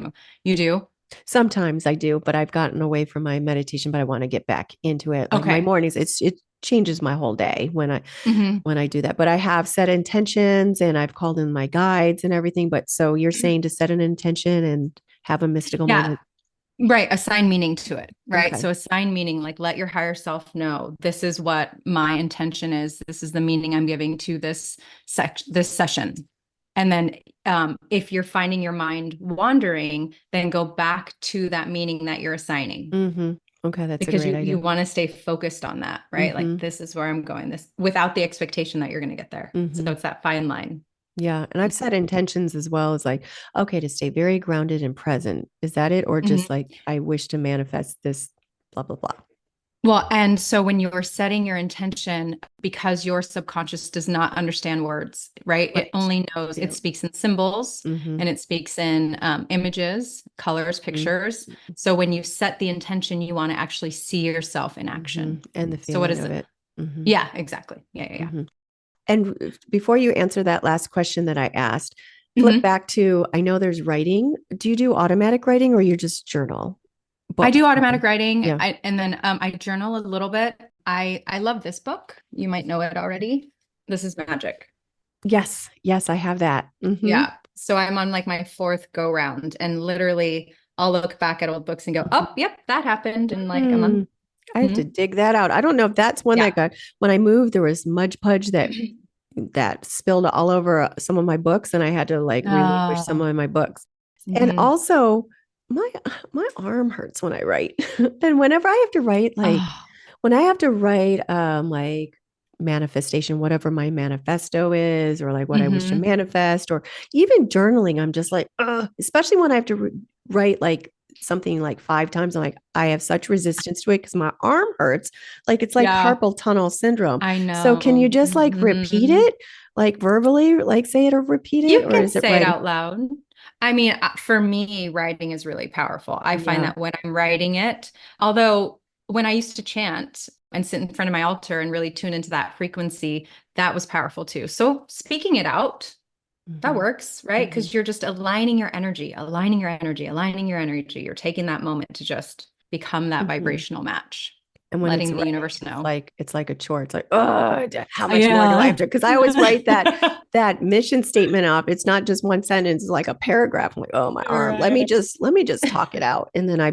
You do?
Sometimes I do, but I've gotten away from my meditation, but I want to get back into it. Like my
Okay.
mornings, it changes my whole day
Hmm.
when I do that. But I have set intentions and I've called in my guides and everything. But so you're saying to set an intention and have a mystical
Yeah.
moment.
Right. Assign meaning to it. Right.
Okay.
So assign meaning, like let your higher self know this is what my intention is. This is the meaning I'm giving to this session. And then if you're finding your mind wandering, then go back to that meaning that you're assigning,
Mm-hmm. Okay, that's a
because
great
you
idea.
want to stay focused on that, right? Like
Mm-hmm.
this is where I'm going, this without the expectation that you're going to get there. So
Mm-hmm.
it's that fine line.
Yeah. And I've set intentions as well as like, okay, to stay very grounded and present. Is that it? Or just
Mhm.
like, I wish to manifest this, blah, blah, blah.
Well, and so when you're setting your intention, because your subconscious does not understand words, right? It
Right.
only knows,
Yeah.
it speaks in symbols
Mm-hmm.
and it speaks in images, colors, pictures. So when you set the intention, you want to actually see yourself in
Mm-hmm.
action.
And the
So what
feeling
is
of
it?
it. Mm-hmm.
Yeah, exactly. Yeah, yeah,
Mm-hmm. And before you answer that last question that I asked,
yeah.
flip back to I know there's writing. Do you do automatic writing or you just journal?
I
Both.
do
Okay.
automatic writing.
Yeah.
And then I journal a little bit. I love this book. You might know it already. This is magic.
Yes. Yes, I have that. Mm-hmm.
Yeah. So I'm on like my fourth go round, and literally I'll look back at old books and go, oh, yep, that happened in like a month.
Mm, I have to
Mhm.
dig that out. I don't know if that's one
Yeah.
that got when I moved. There was mudge pudge that spilled all over some of my books, and I had to like relinquish some
Oh.
of my books. And
Mhm.
also, my my arm hurts when I write, and whenever I have to write,
Oh.
when I have to write, like manifestation, whatever my manifesto is, or like what I wish to
Mhm.
manifest, or even journaling, I'm just like, especially when I have to write like something like 5 times. I'm like, I have such resistance to it because my arm hurts. Like it's like
Yeah,
carpal tunnel syndrome.
I
So can you
know.
just like repeat
Mhm.
it, like verbally, like say it or repeat it,
You
or
can
is it
say it
writing?
out loud. I mean, for me, writing is really powerful. I find
Yeah.
that when I'm writing it, although when I used to chant and sit in front of my altar and really tune into that frequency, that was powerful too. So speaking it out, that
Hmm.
works, right?
Hmm.
Because you're just aligning your energy, aligning your energy, aligning your energy. You're taking that moment to just become that
Hmm.
vibrational match,
And when it's
letting the
writing,
universe know.
it's like a chore. It's like, oh, how much more do I have
Yeah.
to? Because I always write that mission statement up. It's not just one sentence; it's like a paragraph. I'm like, oh, my arm.
Right.
Let me just talk it out, and then I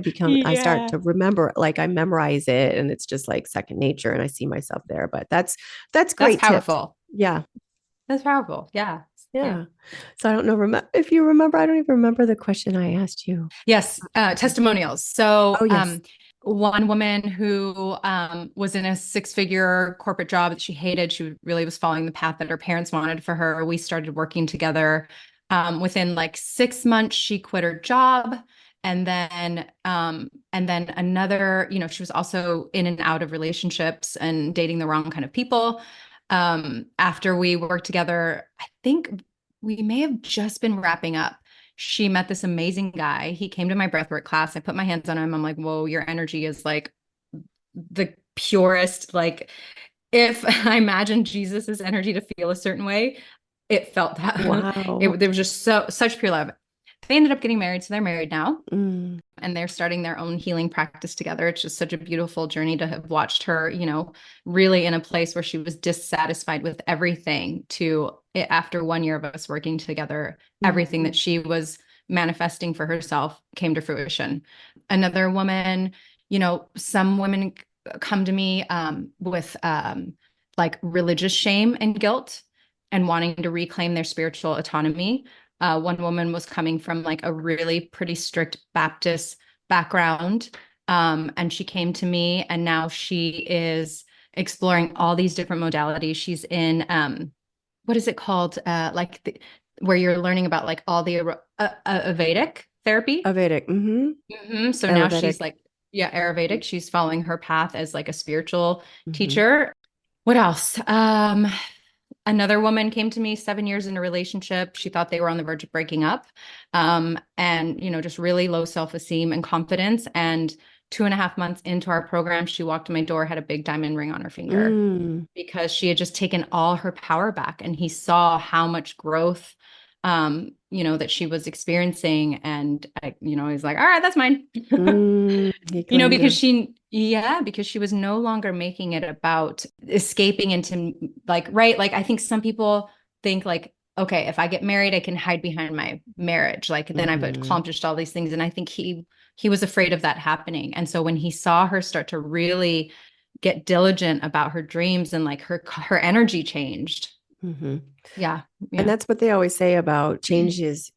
start
Yeah.
to remember, like I memorize it, and it's just like second nature, and I see myself there. But that's
That's
great tips.
powerful.
Yeah.
That's powerful. Yeah. Yeah.
Yeah. So I don't know if you remember, I don't even remember the question I asked you.
Yes, testimonials. So,
Oh, yes.
one woman who was in a six-figure corporate job that she hated, she really was following the path that her parents wanted for her. We started working together. Within like 6 months, she quit her job, and then another. She was also in and out of relationships and dating the wrong kind of people. After we worked together, I think we may have just been wrapping up. She met this amazing guy. He came to my breathwork class. I put my hands on him. I'm like, whoa, your energy is like the purest. Like, if I imagined Jesus's energy to feel a certain way, it felt that.
Wow.
There was just such pure love. They ended up getting married, so they're married now,
Mm,
and they're starting their own healing practice together. It's just such a beautiful journey to have watched her, really in a place where she was dissatisfied with everything to after 1 year of us working together, everything that
mhm,
she was manifesting for herself came to fruition. Another woman, some women come to me with like religious shame and guilt and wanting to reclaim their spiritual autonomy. One woman was coming from like a really pretty strict Baptist background. And she came to me, and now she is exploring all these different modalities. She's in, what is it called? Where you're learning about like all the Vedic therapy.
Vedic.
So now she's
Ayurvedic.
like, yeah, Ayurvedic. She's following her path as like a spiritual
Hmm.
teacher. What else? Another woman came to me 7 years in a relationship. She thought they were on the verge of breaking up. And, just really low self-esteem and confidence. And 2.5 months into our program, she walked to my door, had a big diamond ring on her finger
Mm,
because she had just taken all her power back. And he saw how much growth, that she was experiencing. And he's like, all right, that's mine.
he claimed
Because
her.
she was no longer making it about escaping into like, right. Like, I think some people think like, okay, if I get married, I can hide behind my marriage. Like, then I've
Hmm.
accomplished all these things. And I think he was afraid of that happening. And so when he saw her start to really get diligent about her dreams and like her energy changed.
Hmm.
Yeah.
And
Yeah.
that's what they always say about changes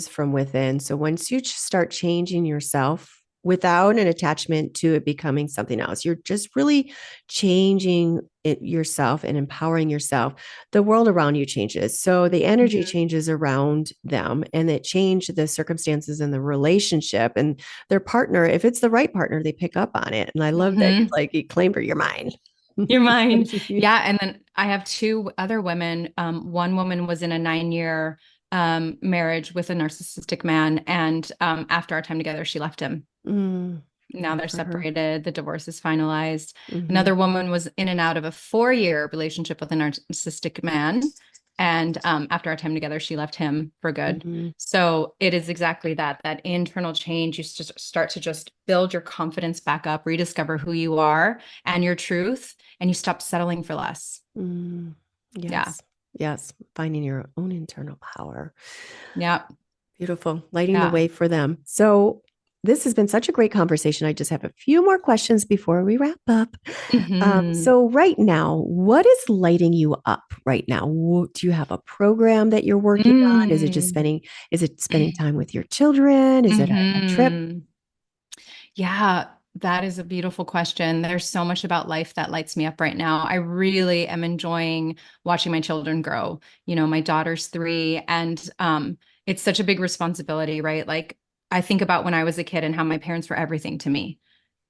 from within. So once you start changing yourself without an attachment to it becoming something else, you're just really changing it yourself and empowering yourself. The world around you changes. So the energy
Mhm.
changes around them, and it changed the circumstances and the relationship and their partner. If it's the right partner, they pick up on it. And I love that
Mhm.
like you claimed her, you're mine.
You're mine. Yeah. And then I have two other women. One woman was in a 9 year marriage with a narcissistic man. And after our time together, she left him.
Mm,
Now
good
they're
for her.
separated. The divorce is finalized.
Hmm.
Another woman was in and out of a 4 year relationship with a narcissistic man. And after our time together, she left him for good.
Hmm.
So it is exactly that internal change. You just start to just build your confidence back up, rediscover who you are and your truth, and you stop settling for less.
Mm,
Yeah.
yes. Yes. Finding your own internal power.
Yeah.
Beautiful. Lighting the
Yeah.
way for them. So, this has been such a great conversation. I just have a few more questions before we wrap up.
Hmm.
So, right now, what is lighting you up right now? Do you have a program that you're working on?
Mm.
Is it spending time with your children? Is it a trip?
Hmm. Yeah, that is a beautiful question. There's so much about life that lights me up right now. I really am enjoying watching my children grow. My daughter's 3, and it's such a big responsibility, right? Like, I think about when I was a kid and how my parents were everything to me.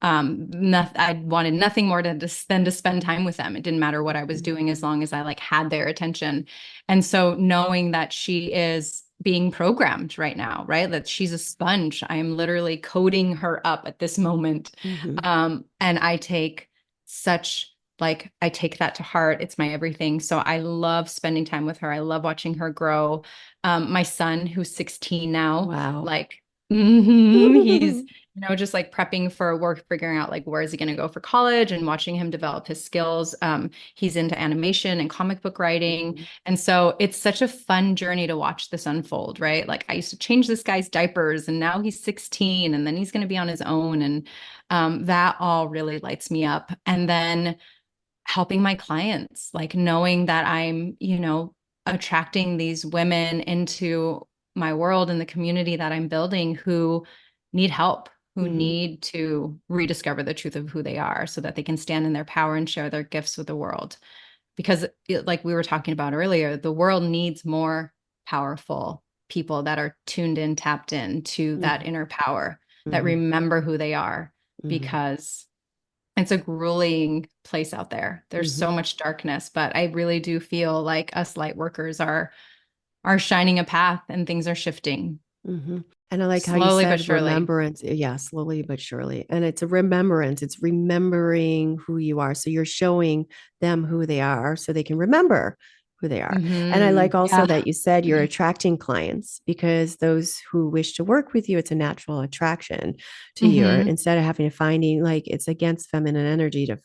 I wanted nothing more than to spend time with them. It didn't matter what I was doing as long as I like had their attention. And so knowing that she is being programmed right now, right? That she's a sponge. I am literally coding her up at this moment.
Mm-hmm.
And I take that to heart. It's my everything. So I love spending time with her. I love watching her grow. My son, who's 16 now,
Wow.
like, he's just like prepping for work, figuring out like where is he going to go for college and watching him develop his skills. He's into animation and comic book writing.
Mhm.
And so it's such a fun journey to watch this unfold, right? Like, I used to change this guy's diapers, and now he's 16, and then he's going to be on his own. And that all really lights me up. And then helping my clients, like knowing that I'm, attracting these women into my world and the community that I'm building who need help, who need to rediscover the truth of who they are so that they can stand in their power and share their gifts with the world. Because like we were talking about earlier, the world needs more powerful people that are tuned in, tapped in to that inner power, that remember who they are, because it's a grueling place out there. There's so much darkness, but I really do feel like us light workers are shining a path and things are shifting.
And I like how you
Slowly but
said
surely.
remembrance. Yeah, slowly but surely. And it's a remembrance. It's remembering who you are. So you're showing them who they are so they can remember who they are. And I like also that you said you're attracting clients, because those who wish to work with you, it's a natural attraction to you. Instead of having to finding, like, it's against feminine energy to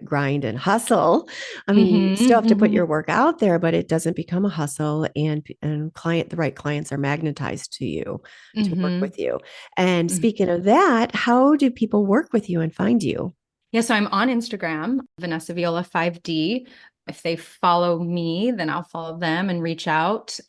grind and hustle. I mean, you still have to put your work out there, but it doesn't become a hustle, and the right clients are magnetized to you to work with you. And speaking of that, how do people work with you and find you?
Yeah, so I'm on Instagram, Vanessa Viola 5D. If they follow me, then I'll follow them and reach out.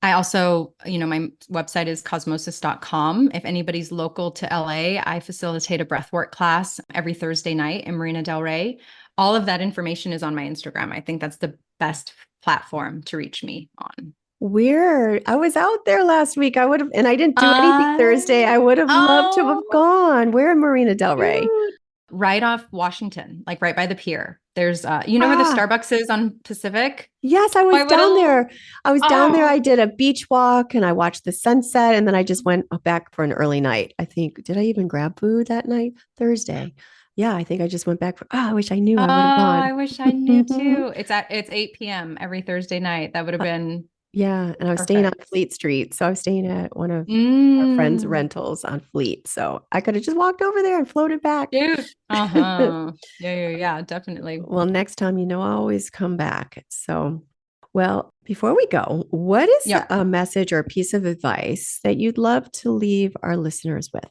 I also, my website is cosmosis.com. If anybody's local to LA, I facilitate a breathwork class every Thursday night in Marina Del Rey. All of that information is on my Instagram. I think that's the best platform to reach me on.
Weird. I was out there last week. I would have, and I didn't do anything Thursday. I would have loved to have gone. Where in Marina Del Rey?
Dude. Right off Washington, like right by the pier. There's, where the Starbucks is on Pacific?
Yes, I was down there. Down there. I did a beach walk and I watched the sunset, and then I just went back for an early night. I think, did I even grab food that night? Thursday. Yeah, I think I just went back for, I wish I knew. I would have gone.
I wish I knew too. It's 8 p.m. every Thursday night. That would have been
yeah. And I was staying on Fleet Street. So I was staying at one of our friends' rentals on Fleet. So I could have just walked over there and floated back.
Dude. Yeah, definitely.
Well, next time, I'll always come back. So, well, before we go, what is a message or a piece of advice that you'd love to leave our listeners with?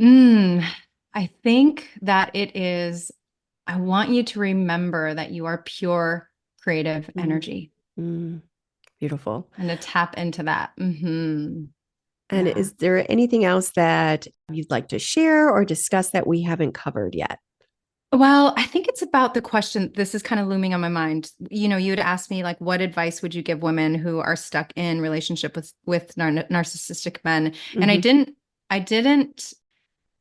I think that it is, I want you to remember that you are pure creative energy.
Beautiful.
And to tap into that.
And is there anything else that you'd like to share or discuss that we haven't covered yet?
Well, I think it's about the question. This is kind of looming on my mind. You had asked me, like, what advice would you give women who are stuck in relationship with narcissistic men? And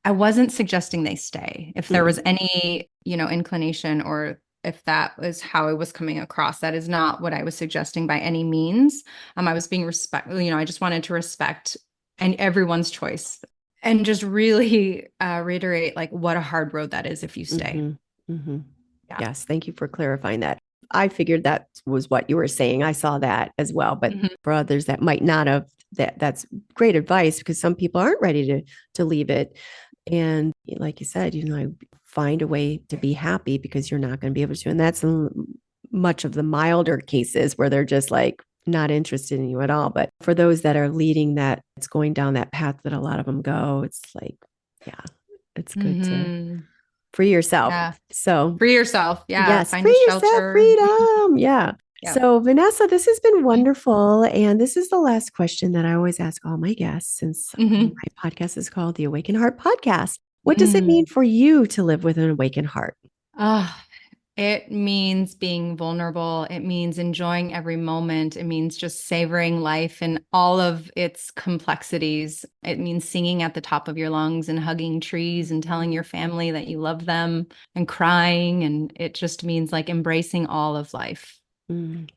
I wasn't suggesting they stay. If there was any, inclination, or if that was how it was coming across, that is not what I was suggesting by any means. I was being respectful. I just wanted to respect everyone's choice, and just really reiterate, like, what a hard road that is if you stay.
Yeah. Yes. Thank you for clarifying that. I figured that was what you were saying. I saw that as well. But for others that might not have, that's great advice, because some people aren't ready to leave it. And like you said, find a way to be happy, because you're not going to be able to. And that's much of the milder cases where they're just like not interested in you at all. But for those that are leading that, it's going down that path that a lot of them go, it's like, yeah, it's good to free yourself.
Yeah.
So
free yourself. Yeah.
Yes.
Find
free
shelter.
yourself, freedom. Yeah. So Vanessa, this has been wonderful. And this is the last question that I always ask all my guests, since my podcast is called the Awakened Heart Podcast. What does it mean for you to live with an awakened heart?
It means being vulnerable. It means enjoying every moment. It means just savoring life and all of its complexities. It means singing at the top of your lungs and hugging trees and telling your family that you love them and crying. And it just means, like, embracing all of life.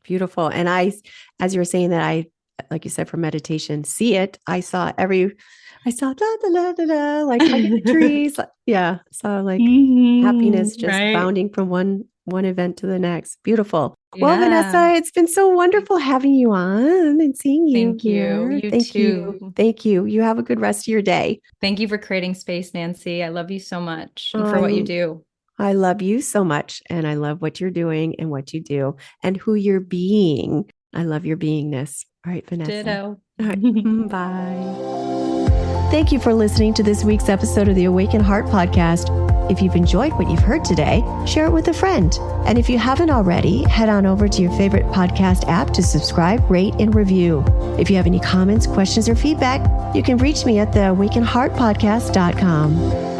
Beautiful. And as you were saying that, like you said, for meditation, see it. I saw da da da da da, like hugging the trees. Yeah. So like happiness just bounding from one event to the next. Beautiful. Well, Vanessa, it's been so wonderful having you on and seeing you here. Thank you. Thank you. You have a good rest of your day.
Thank you for creating space, Nancy. I love you so much and for what you do.
I love you so much. And I love what you're doing and what you do and who you're being. I love your beingness. All right, Vanessa.
Ditto.
All right. Bye. Thank you for listening to this week's episode of the Awakened Heart Podcast. If you've enjoyed what you've heard today, share it with a friend. And if you haven't already, head on over to your favorite podcast app to subscribe, rate, and review. If you have any comments, questions, or feedback, you can reach me at theawakenheartpodcast.com.